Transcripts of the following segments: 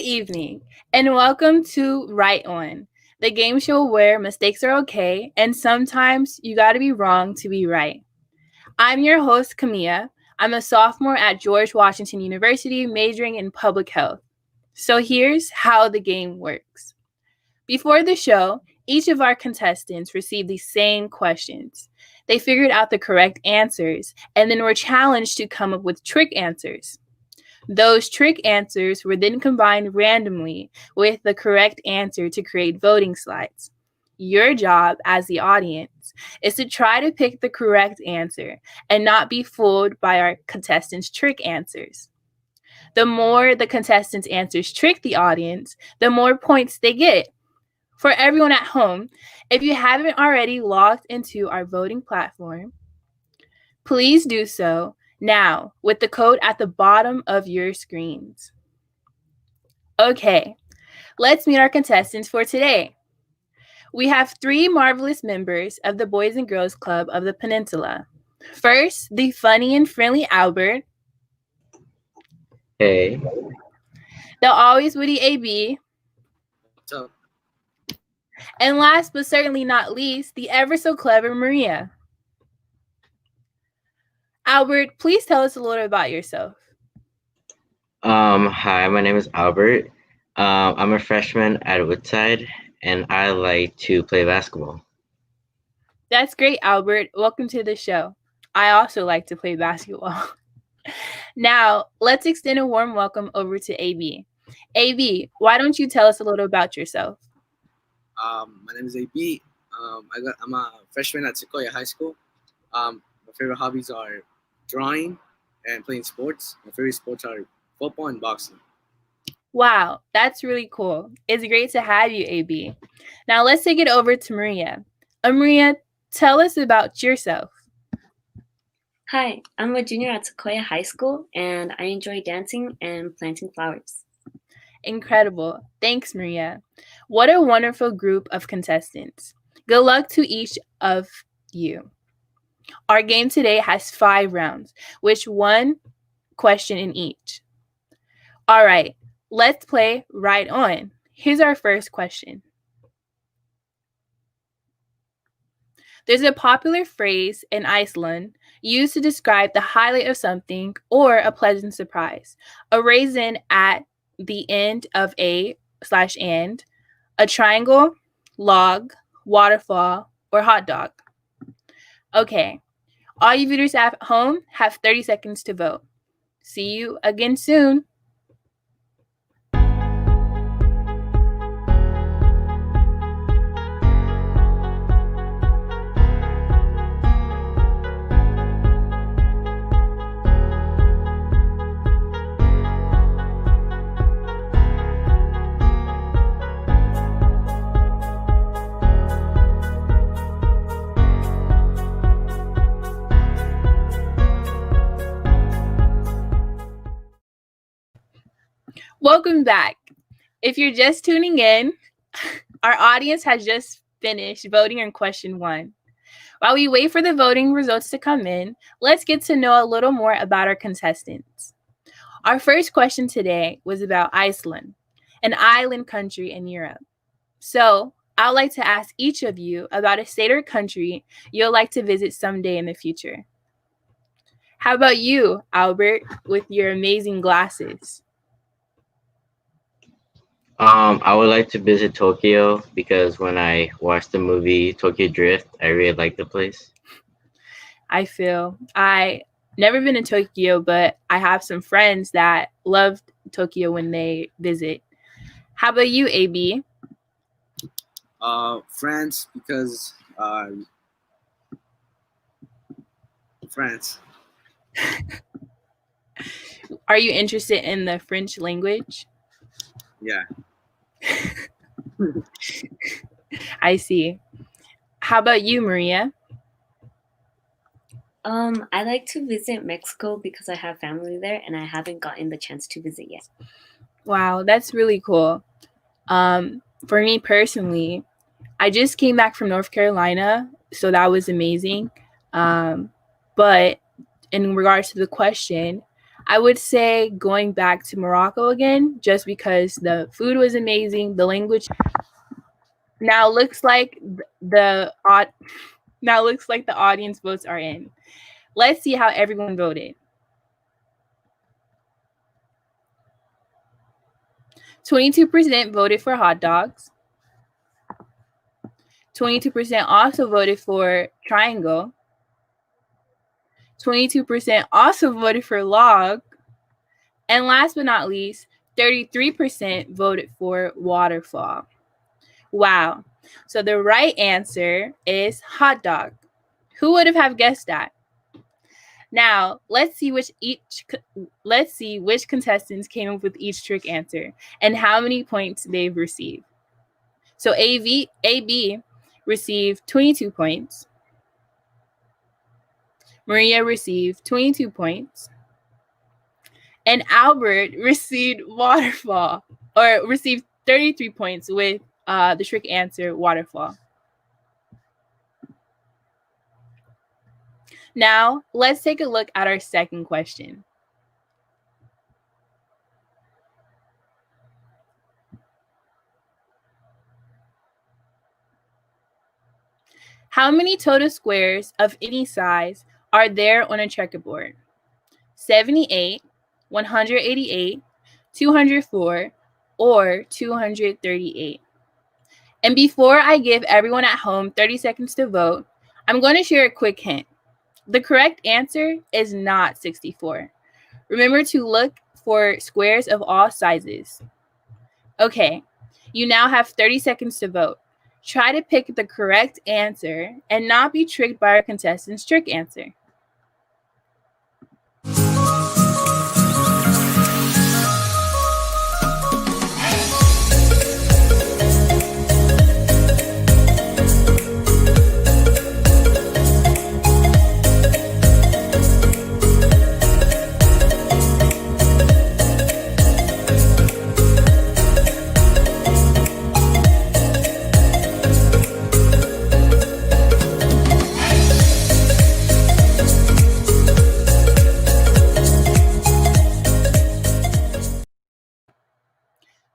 evening, and welcome to RightOn, the game show where mistakes are okay, and sometimes you gotta be wrong to be right. I'm your host, Camilla. I'm a sophomore at George Washington University, majoring in public health. So here's how the game works. Before the show, each of our contestants received the same questions. They figured out the correct answers, and then were challenged to come up with trick answers. Those trick answers were then combined randomly with the correct answer to create voting slides. Your job as the audience is to try to pick the correct answer and not be fooled by our contestants' trick answers. The more the contestants' answers trick the audience, the more points they get. For everyone at home, if you haven't already logged into our voting platform, please do so now with the code at the bottom of your screens. Okay, let's meet our contestants for today. We have 3 marvelous members of the Boys and Girls Club of the Peninsula. First, the funny and friendly Albert. Hey. The always witty AB. What's up? And last but certainly not least, the ever so clever Maria. Albert, please tell us a little about yourself. Hi, my name is Albert. I'm a freshman at Woodside, and I like to play basketball. That's great, Albert. Welcome to the show. I also like to play basketball. Now, let's extend a warm welcome over to AB. AB, why don't you tell us a little about yourself? My name is AB. I'm a freshman at Sequoia High School. My favorite hobbies are drawing and playing sports. My favorite sports are football and boxing. Wow, that's really cool. It's great to have you, AB. Now let's take it over to Maria. Maria, tell us about yourself. Hi, I'm a junior at Sequoia High School, and I enjoy dancing and planting flowers. Incredible. Thanks, Maria. What a wonderful group of contestants. Good luck to each of you. Our game today has 5 rounds, which 1 question in each. All right, let's play Right On. Here's our first question. There's a popular phrase in Iceland used to describe the highlight of something or a pleasant surprise. A raisin at the end of a/and, a triangle, log, waterfall, or hot dog. Okay, all you viewers at home have 30 seconds to vote. See you again soon. Welcome back. If you're just tuning in, our audience has just finished voting on question 1. While we wait for the voting results to come in, let's get to know a little more about our contestants. Our first question today was about Iceland, an island country in Europe. So I'd like to ask each of you about a state or country you'll like to visit someday in the future. How about you, Albert, with your amazing glasses? I would like to visit Tokyo because when I watched the movie Tokyo Drift, I really liked the place. I never been to Tokyo, but I have some friends that loved Tokyo when they visit. How about you, AB? France, because France. Are you interested in the French language? Yeah. I see. How about you, Maria? I like to visit Mexico because I have family there and I haven't gotten the chance to visit yet. Wow, that's really cool. For me personally, I just came back from North Carolina, so that was amazing. But in regards to the question, I would say going back to Morocco again, just because the food was amazing, the language. Now looks like the audience votes are in. Let's see how everyone voted. 22% voted for hot dogs. 22% also voted for triangle. 22% also voted for log. And last but not least, 33% voted for waterfall. Wow. So the right answer is hot dog. Who would have guessed that? Now, let's see which contestants came up with each trick answer and how many points they've received. So AB received 22 points. Maria received 22 points. And Albert received waterfall, or received 33 points with the trick answer waterfall. Now, let's take a look at our second question. How many total squares of any size are there on a checkerboard? 78, 188, 204, or 238? And before I give everyone at home 30 seconds to vote, I'm going to share a quick hint. The correct answer is not 64. Remember to look for squares of all sizes. Okay, you now have 30 seconds to vote. Try to pick the correct answer and not be tricked by our contestants' trick answer.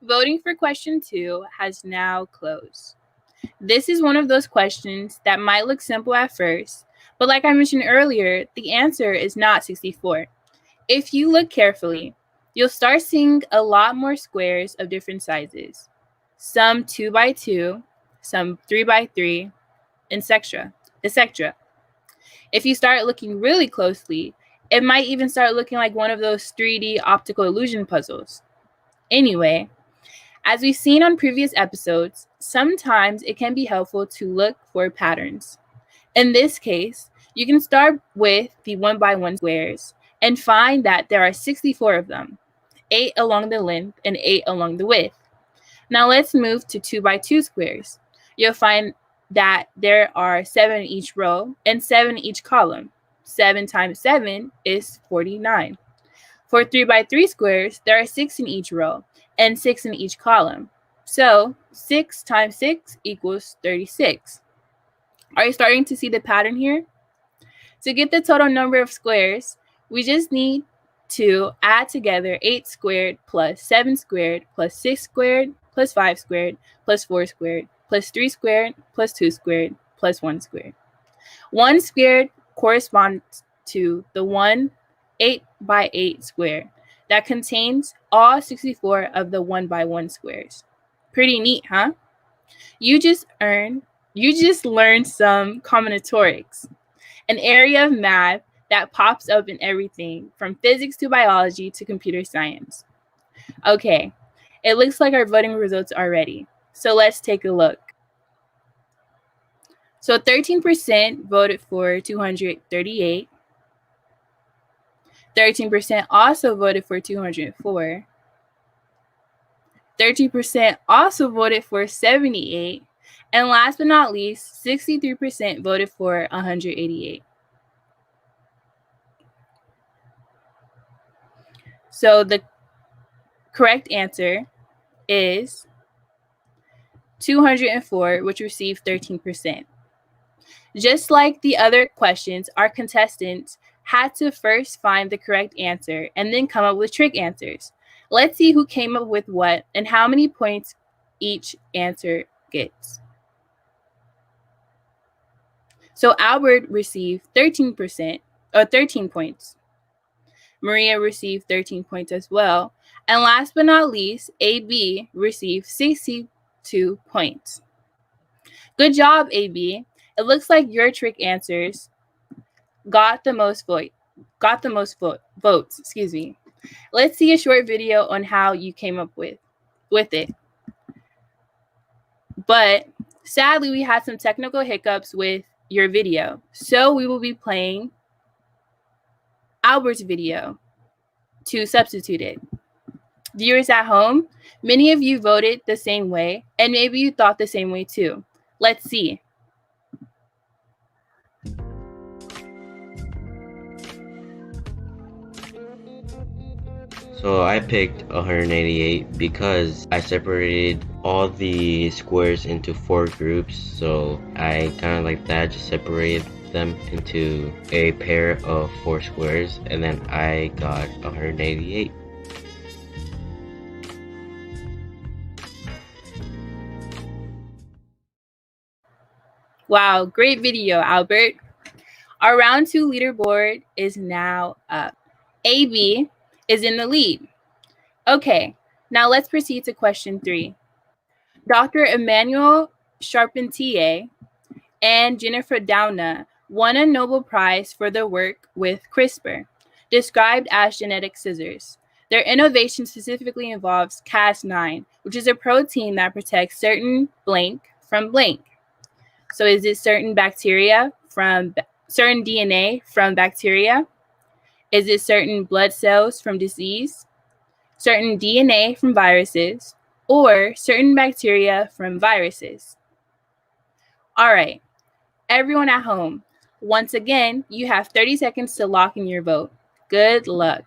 Voting for question 2 has now closed. This is one of those questions that might look simple at first, but like I mentioned earlier, the answer is not 64. If you look carefully, you'll start seeing a lot more squares of different sizes. Some 2 by 2, some 3 by 3, etc. If you start looking really closely, it might even start looking like one of those 3D optical illusion puzzles. Anyway, as we've seen on previous episodes, sometimes it can be helpful to look for patterns. In this case, you can start with the 1 by 1 squares and find that there are 64 of them, 8 along the length and 8 along the width. Now let's move to 2 by 2 squares. You'll find that there are 7 in each row and 7 in each column. 7 times 7 is 49. For 3 by 3 squares, there are 6 in each row and 6 in each column. So 6 times 6 equals 36. Are you starting to see the pattern here? To get the total number of squares, we just need to add together 8 squared plus 7 squared plus 6 squared plus 5 squared plus 4 squared plus 3 squared plus 2 squared plus 1 squared. 1 squared corresponds to the 8 by 8 square that contains all 64 of the 1 by 1 squares. Pretty neat, huh? You just learned some combinatorics, an area of math that pops up in everything from physics to biology to computer science. Okay, it looks like our voting results are ready. So let's take a look. So 13% voted for 238. 13% also voted for 204. 13% also voted for 78. And last but not least, 63% voted for 188. So the correct answer is 204, which received 13%. Just like the other questions, our contestants had to first find the correct answer and then come up with trick answers. Let's see who came up with what and how many points each answer gets. So Albert received 13 points. Maria received 13 points as well. And last but not least, AB received 62 points. Good job, AB. It looks like your trick answers got the most votes. Let's see a short video on how you came up with it. But sadly, we had some technical hiccups with your video. So we will be playing Albert's video to substitute it. Viewers at home, many of you voted the same way, and maybe you thought the same way too. Let's see. So I picked 188 because I separated all the squares into 4 groups. So I kind of like that, just separated them into a pair of 4 squares, and then I got 188. Wow, great video, Albert. Our round 2 leaderboard is now up. AB is in the lead. Okay, now let's proceed to question 3. Dr. Emmanuel Charpentier and Jennifer Doudna won a Nobel Prize for their work with CRISPR, described as genetic scissors. Their innovation specifically involves Cas9, which is a protein that protects certain blank from blank. So is it certain DNA from bacteria? Is it certain blood cells from disease? Certain DNA from viruses? Or certain bacteria from viruses? All right, everyone at home, once again, you have 30 seconds to lock in your vote. Good luck.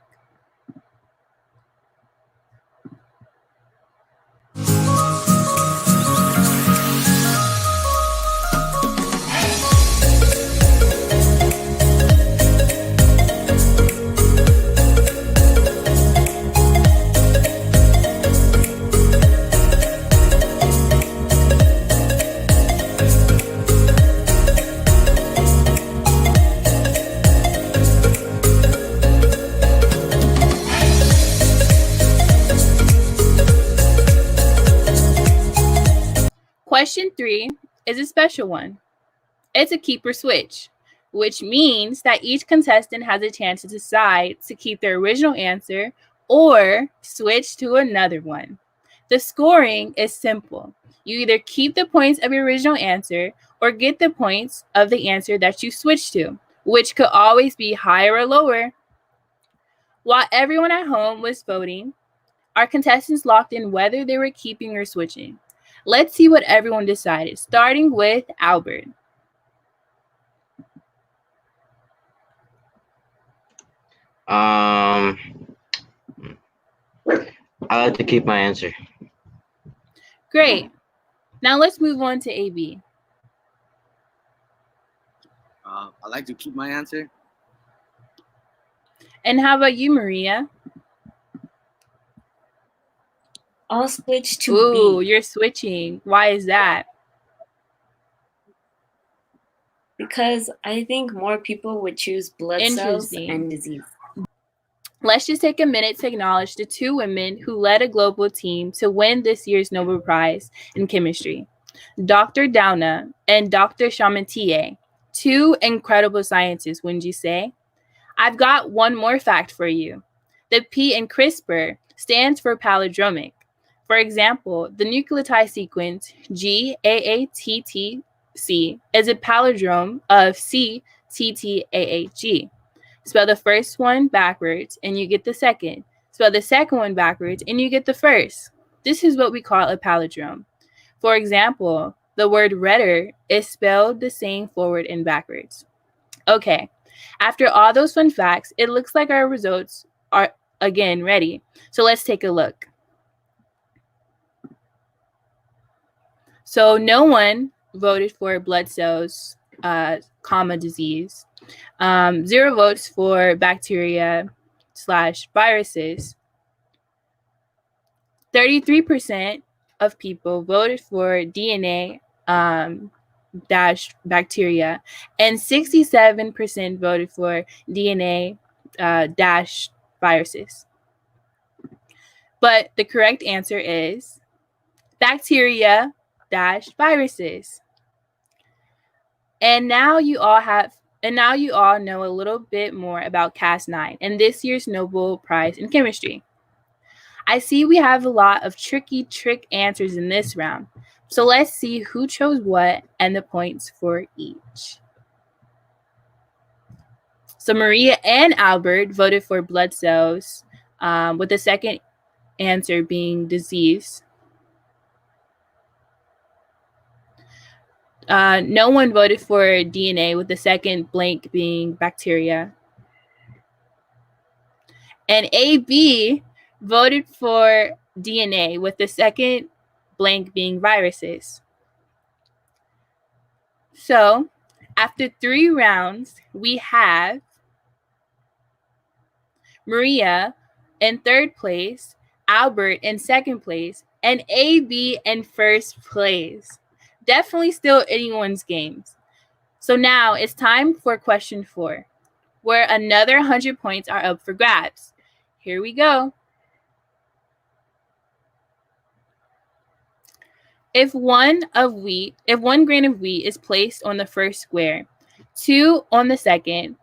Question 3 is a special one. It's a keep or switch, which means that each contestant has a chance to decide to keep their original answer or switch to another one. The scoring is simple. You either keep the points of your original answer or get the points of the answer that you switched to, which could always be higher or lower. While everyone at home was voting, our contestants locked in whether they were keeping or switching. Let's see what everyone decided, starting with Albert. I like to keep my answer. Great. Now let's move on to AB. I like to keep my answer. And how about you, Maria? I'll switch to Ooh, B. you're switching. Why is that? Because I think more people would choose blood cells and disease. Let's just take a minute to acknowledge the 2 women who led a global team to win this year's Nobel Prize in Chemistry. Dr. Doudna and Dr. Charpentier, 2 incredible scientists, wouldn't you say? I've got one more fact for you. The P in CRISPR stands for palindromic. For example, the nucleotide sequence GAATTC is a palindrome of CTTAAG. Spell the first one backwards and you get the second. Spell the second one backwards and you get the first. This is what we call a palindrome. For example, the word redder is spelled the same forward and backwards. Okay, after all those fun facts, it looks like our results are again ready. So let's take a look. So no one voted for blood cells, disease. 0 votes for bacteria/viruses. 33% of people voted for DNA dash bacteria, and 67% voted for DNA dash viruses. But the correct answer is bacteria dash viruses. And now you all know a little bit more about Cas9 and this year's Nobel Prize in Chemistry. I see we have a lot of trick answers in this round. So let's see who chose what and the points for each. So Maria and Albert voted for blood cells, with the second answer being disease. No one voted for DNA, with the second blank being bacteria. And AB voted for DNA, with the second blank being viruses. So, after 3 rounds, we have Maria in 3rd place, Albert in 2nd place, and AB in 1st place. Definitely still anyone's games. So now it's time for question 4, where another 100 points are up for grabs. Here we go. If 1 grain of wheat is placed on the first square, 2 on the second,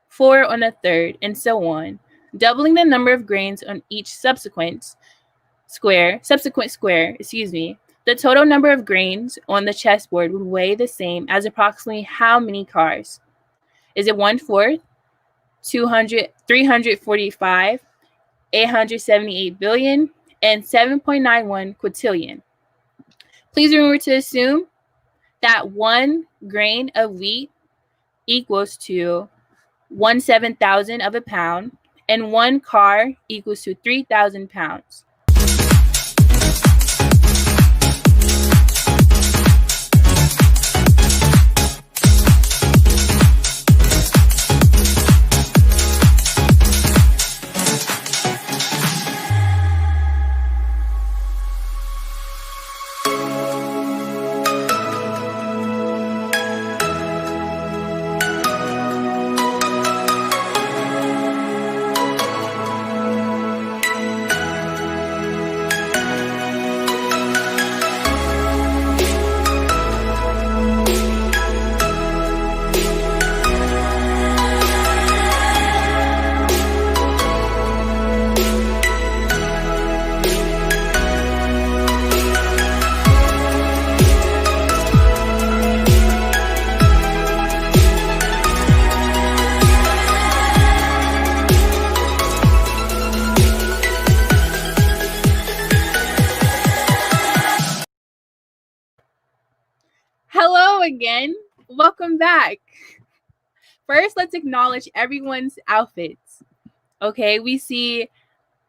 4 on the third, and so on, doubling the number of grains on each subsequent square, the total number of grains on the chessboard would weigh the same as approximately how many cars? Is it 1/4, 200, 345, 878 billion, and 7.91 quintillion? Please remember to assume that 1 grain of wheat equals to 1/7,000 of a pound, and 1 car equals to 3,000 pounds. Hello again. Welcome back. First, let's acknowledge everyone's outfits. Okay, we see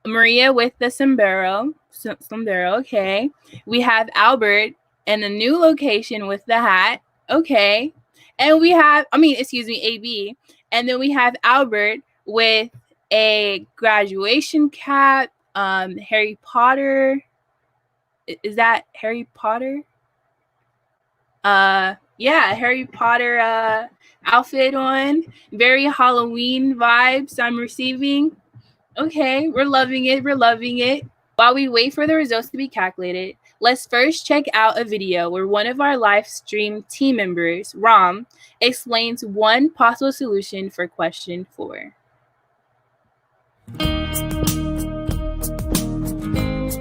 Maria with the sombrero. Okay. We have Albert in the new location with the hat. Okay. And we have, AB. And then we have Albert with a graduation cap, Harry Potter. Is that Harry Potter? Harry Potter outfit on. Very Halloween vibes I'm receiving. Okay, we're loving it. While we wait for the results to be calculated, let's first check out a video where one of our live stream team members, Ram, explains one possible solution for question 4.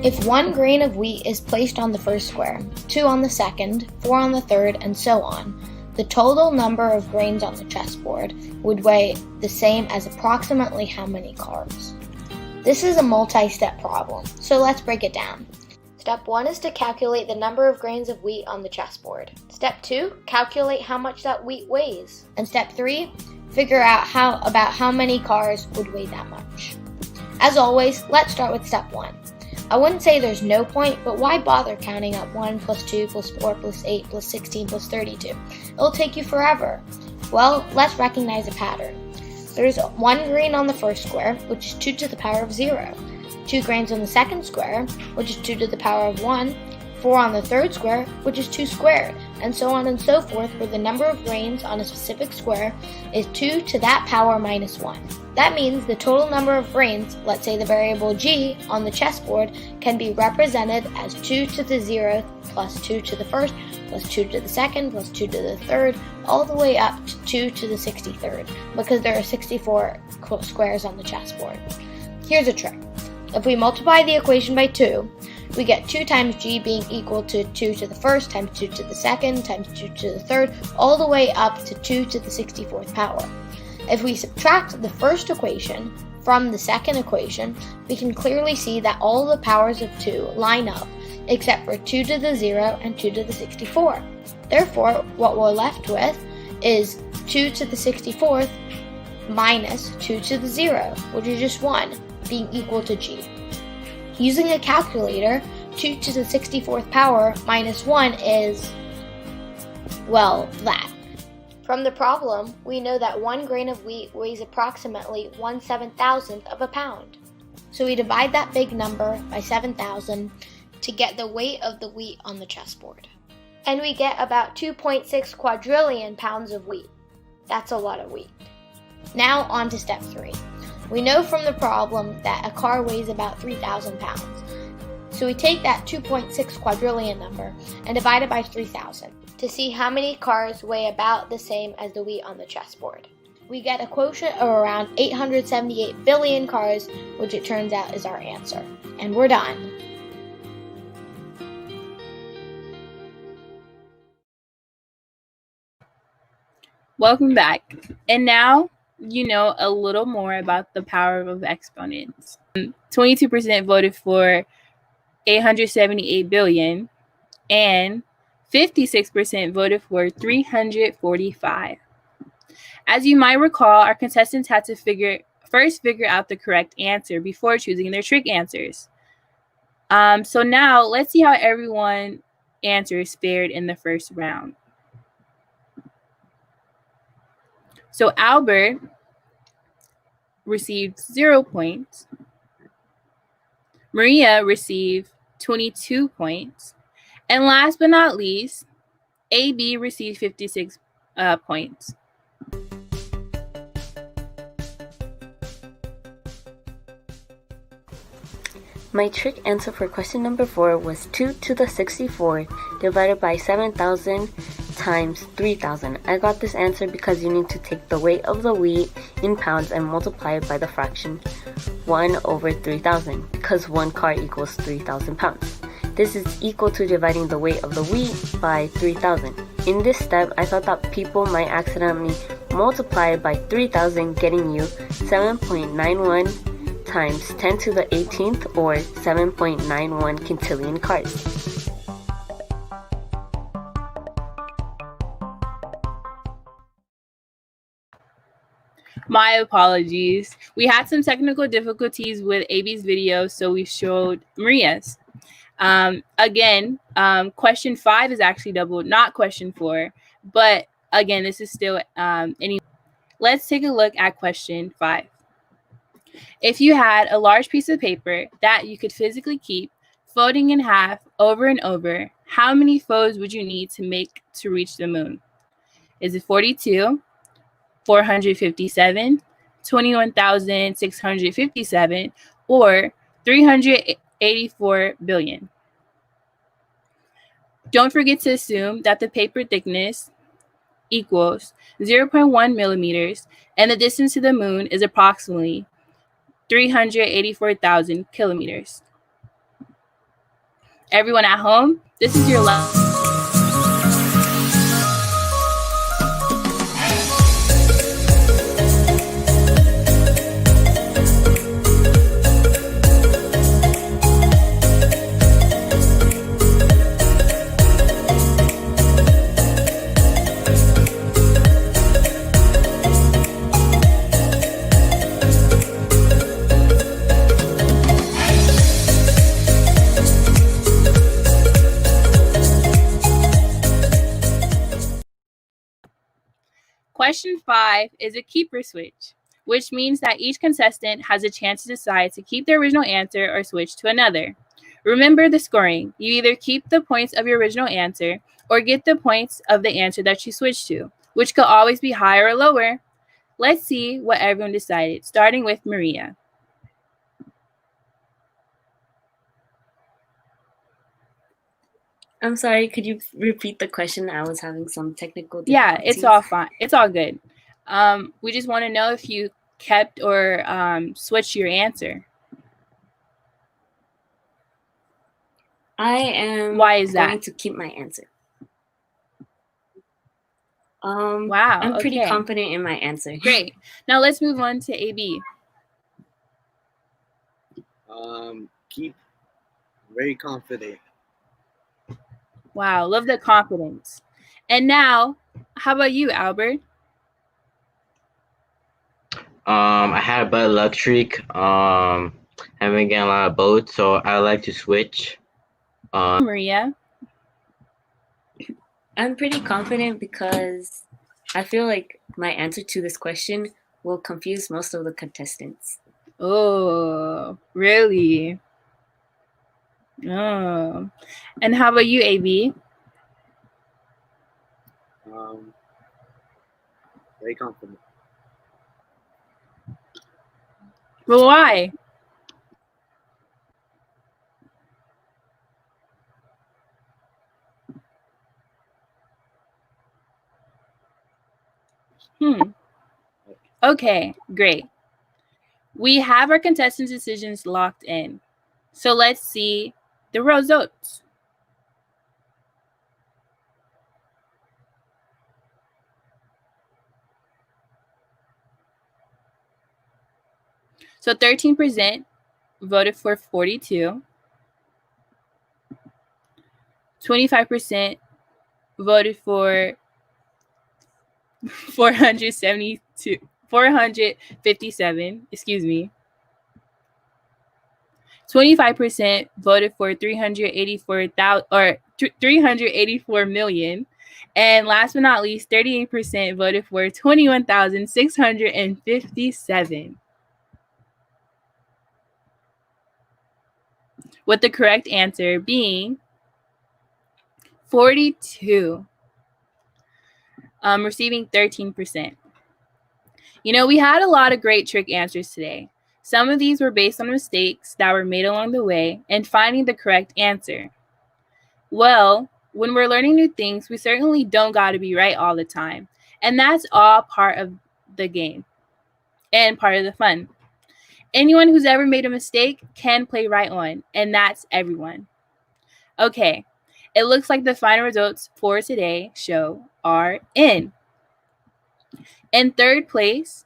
If 1 grain of wheat is placed on the first square, 2 on the second, 4 on the third, and so on, the total number of grains on the chessboard would weigh the same as approximately how many cars? This is a multi-step problem, so let's break it down. Step 1 is to calculate the number of grains of wheat on the chessboard. Step 2, calculate how much that wheat weighs. And step 3, figure out how many cars would weigh that much. As always, let's start with step 1. I wouldn't say there's no point, but why bother counting up 1 plus 2 plus 4 plus 8 plus 16 plus 32? It'll take you forever. Well, let's recognize a pattern. There's 1 grain on the first square, which is 2 to the power of 0. 2 grains on the second square, which is 2 to the power of 1. 4 on the third square, which is 2 squared, and so on and so forth, where the number of grains on a specific square is 2 to that power minus 1. That means the total number of grains, let's say the variable g, on the chessboard can be represented as 2 to the 0th plus 2 to the first plus 2 to the second plus 2 to the third, all the way up to 2 to the 63rd, because there are 64 squares on the chessboard. Here's a trick. If we multiply the equation by 2, we get 2 times g being equal to 2 to the first times 2 to the second times 2 to the third, all the way up to 2 to the 64th power. If we subtract the first equation from the second equation, we can clearly see that all the powers of 2 line up, except for 2 to the 0 and 2 to the 64. Therefore, what we're left with is 2 to the 64th minus 2 to the 0, which is just 1, being equal to g. Using a calculator, 2 to the 64th power minus 1 is, well, that. From the problem, we know that 1 grain of wheat weighs approximately 1/7,000th of a pound. So we divide that big number by 7,000 to get the weight of the wheat on the chessboard. And we get about 2.6 quadrillion pounds of wheat. That's a lot of wheat. Now on to step 3. We know from the problem that a car weighs about 3,000 pounds. So we take that 2.6 quadrillion number and divide it by 3,000 to see how many cars weigh about the same as the wheat on the chessboard. We get a quotient of around 878 billion cars, which it turns out is our answer. And we're done. Welcome back. And now you know a little more about the power of exponents. 22% voted for 878 billion, and 56% voted for 345. As you might recall, our contestants had to first figure out the correct answer before choosing their trick answers. So now let's see how everyone answers fared in the first round. So Albert received 0 points. Maria received 22 points. And last but not least, AB received 56 points. My trick answer for question number 4 was 2 to the 64 divided by 7,000 times 3,000. I got this answer because you need to take the weight of the wheat in pounds and multiply it by the fraction 1 over 3,000, because 1 car equals 3,000 pounds. This is equal to dividing the weight of the wheat by 3,000. In this step, I thought that people might accidentally multiply by 3,000, getting you 7.91 times 10 to the 18th, or 7.91 quintillion cars. My apologies. We had some technical difficulties with AB's video, so we showed Maria's. Again, question 5 is actually doubled, not question 4. But again, this is still Let's take a look at question 5. If you had a large piece of paper that you could physically keep folding in half over and over, how many folds would you need to reach the moon? Is it 42, 457, 21,657, or 384 billion? Don't forget to assume that the paper thickness equals 0.1 millimeters and the distance to the moon is approximately 384,000 kilometers. Everyone at home, this is your last. Question 5 is a keeper switch, which means that each contestant has a chance to decide to keep their original answer or switch to another. Remember the scoring. You either keep the points of your original answer or get the points of the answer that you switched to, which could always be higher or lower. Let's see what everyone decided, starting with Maria. I'm sorry, could you repeat the question? I was having some technical difficulties. Yeah, it's all fine. It's all good. We just want to know if you kept or switched your answer. I am Why is going that? to keep my answer. Wow, I'm pretty okay. confident in my answer. Great. Now let's move on to AB. Keep very confident. Wow, love the confidence. And now, how about you, Albert? I had a bad luck streak. Haven't gotten a lot of boats, so I like to switch. Maria? I'm pretty confident because I feel like my answer to this question will confuse most of the contestants. Oh, really? Oh. And how about you, AB? Very confident. Well, why? Okay, great. We have our contestants' decisions locked in. So let's see the results. So 13% voted for 42. 25% voted for 457, excuse me. 25% voted for 384,000 or 384 million. And last but not least, 38% voted for 21,657. With the correct answer being 42. Receiving 13%. You know, we had a lot of great trick answers today. Some of these were based on mistakes that were made along the way and finding the correct answer. Well, when we're learning new things, we certainly don't got to be right all the time. And that's all part of the game and part of the fun. Anyone who's ever made a mistake can play RightOn, and that's everyone. Okay, it looks like the final results for today's show are in. In third place,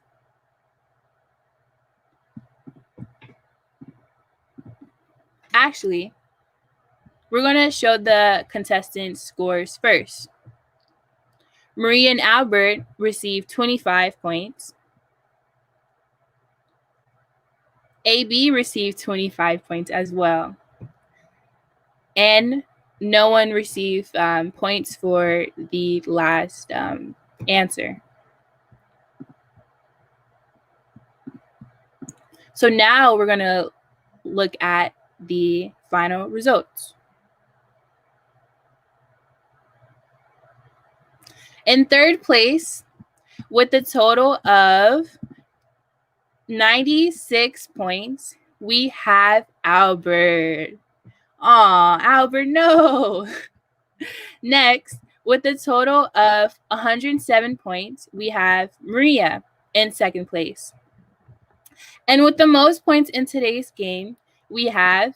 actually, we're going to show the contestants' scores first. Maria and Albert received 25 points. AB received 25 points as well. And no one received points for the last answer. So now we're going to look at the final results. In third place, with a total of 96 points, we have Albert. Aw, Albert, no. Next, with a total of 107 points, we have Maria in second place. And with the most points in today's game, we have